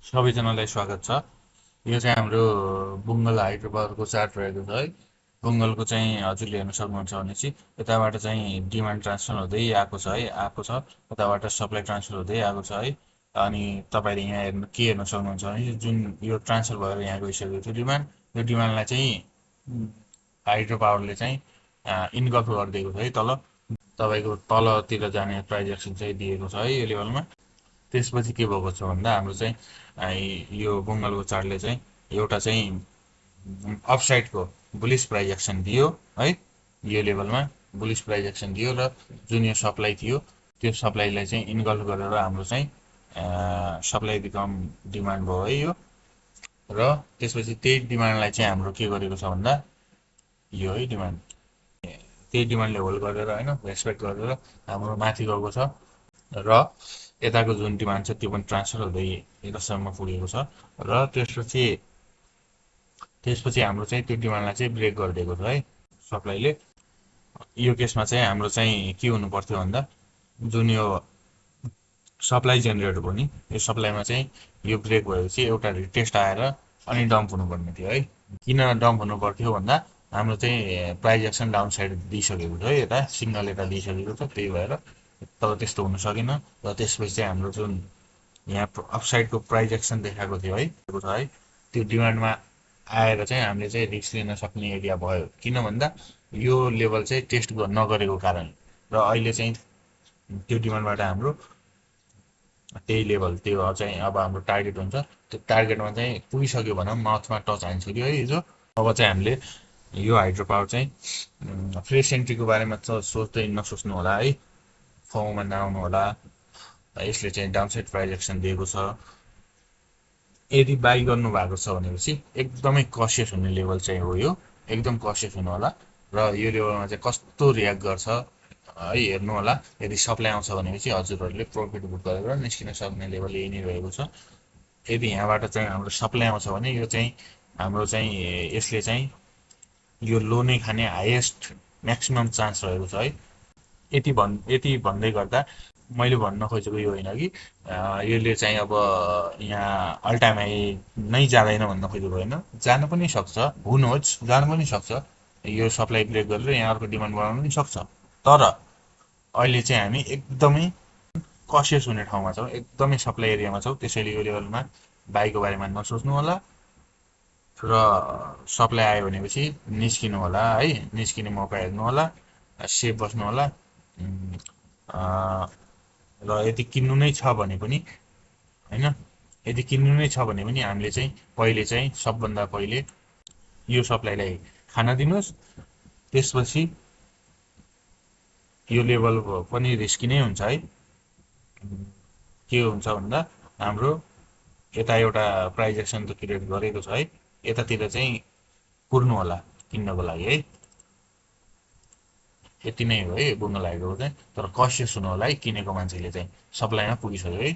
सबैजनालाई स्वागत छ। यो चाहिँ हाम्रो बुङ्गल हाइड्रो पावरको चार्ट रहेको छ है। बुङ्गलको चाहिँ हजुरले हेर्न सक्नुहुन्छ भनेपछि यताबाट चाहिँ डिमान्ड ट्रान्सफर हुँदै आएको छ है, यताबाट सप्लाई ट्रान्सफर हुँदै आएको छ है। अनि तपाईँले यहाँ हेर्न सक्नुहुन्छ भने जुन यो ट्रान्सफर भएर यहाँ गइसकेको थियो डिमान्ड, यो डिमान्डलाई चाहिँ हाइड्रो पावरले चाहिँ इन्गल्फ गरिदिएको छ है। तपाईँको तलतिर जाने प्राइजेक्सन चाहिँ दिएको छ है यो लेभलमा। त्यसपछि के भएको छ भन्दा हाम्रो चाहिँ यो बुङ्गलको चार्टले चाहिँ एउटा चाहिँ अपसाइडको बुलिस प्राइज एक्सन दियो है। यो लेभलमा बुलिस प्राइज एक्सन दियो र जुन यो सप्लाई थियो त्यो सप्लाईलाई चाहिँ इन्गल्फ गरेर हाम्रो चाहिँ सप्लाई बिकम डिमान्ड भयो है यो। र त्यसपछि त्यही डिमान्डलाई चाहिँ हाम्रो के गरेको छ भन्दा यो है डिमान्ड, त्यही डिमान्डले होल्ड गरेर होइन रेस्पेक्ट गरेर हाम्रो माथि गएको छ र यताको जुन डिमान्ड छ त्यो पनि ट्रान्सफर हुँदै यतासम्म पुगेको छ। र त्यसपछि हाम्रो चाहिँ त्यो डिमान्डलाई चाहिँ ब्रेक गरिदिएको छ है सप्लाईले। यो केसमा चाहिँ हाम्रो चाहिँ के हुनु पर्थ्यो भन्दा जुन यो सप्लाई जेनेरेट भयो नि, यो सप्लाईमा चाहिँ यो ब्रेक भएपछि एउटा रिटेस्ट आएर अनि डम्प हुनुपर्ने थियो है। किन डम्प हुनु पर्थ्यो भन्दा हाम्रो चाहिँ प्राइज एक्सन डाउन साइड दिइसकेको छ है, यता सिग्नल यता दिइसकेको छ, त्यही भएर तर त्यस्तो हुन सकेन। र त्यसपछि चाहिँ हाम्रो जुन यहाँ अपसाइडको प्राइज एक्सन देखाएको थियो है त्यो डिमान्डमा आएर चाहिँ हामीले चाहिँ रिस्क लिन सक्ने एरिया भयो। किन भन्दा यो लेभल चाहिँ टेस्ट नगरेको कारण र अहिले चाहिँ त्यो डिमान्डबाट हाम्रो त्यही लेभल त्यो चाहिँ अब हाम्रो टार्गेट हुन्छ, त्यो टार्गेटमा चाहिँ पुगिसक्यो भनौँ, माउथमा टच हानिसक्यो है हिजो। अब चाहिँ हामीले यो हाइड्रो पावर चाहिँ फ्रेस एन्ट्रीको बारेमा सोच्दै नसोच्नु होला है, फर्ममा नआउनु होला। यसले चाहिँ डाउनसाइड प्राइज एक्सन दिएको छ। यदि बाई गर्नु भएको छ भनेपछि एकदमै कसियस हुने लेभल चाहिँ हो यो, एकदम कसियस हुनु होला। र यो लेभलमा चाहिँ कस्तो रियाक्ट गर्छ है हेर्नु होला। यदि सप्लाई आउँछ भनेपछि हजुरहरूले प्रफिट बुक गरेर निस्किन सक्ने लेभल यही नै रहेको छ। यदि यहाँबाट चाहिँ हाम्रो सप्लाई आउँछ भने यो चाहिँ हाम्रो चाहिँ यसले चाहिँ यो लो नै खाने हाइएस्ट म्याक्सिमम चान्स रहेको छ है। यति भन्दै गर्दा मैले भन्न खोजेको यो होइन कि यसले चाहिँ अब यहाँ अल टाइम हाई नै जाँदैन भन्न खोजेको होइन, जान पनि सक्छ, हु नोज जान पनि सक्छ। यो सप्लाई ब्रेक गरेर यहाँ अर्को डिमान्ड बनाउनु पनि सक्छ। तर अहिले चाहिँ हामी एकदमै कसियस हुने ठाउँमा छौँ, एकदमै सप्लाई एरियामा छौँ। त्यसैले यो लेभलमा बाईको बारेमा नसोच्नु होला र सप्लाई आयो भनेपछि निस्किनु होला है, निस्किने मौका हेर्नु होला, सेफ बस्नु होला। र यदि किन्नु नै छ भने पनि होइन, यदि किन्नु नै छ भने पनि हामीले चाहिँ पहिले चाहिँ सबभन्दा पहिले यो सप्लाईलाई खान दिनुहोस्। त्यसपछि यो लेभल पनि रिस्की नै हुन्छ है। के हुन्छ भन्दा हाम्रो यता एउटा प्राइज एक्सन त क्रिएट गरेको छ है, यतातिर चाहिँ कुर्नु होला किन्नको लागि है। यति नै हो है बुङ्गल हाइड्रोको चाहिँ, तर कसियस हुनु होला है किनेको मान्छेले चाहिँ, सप्लाईमा पुगिसक्यो है।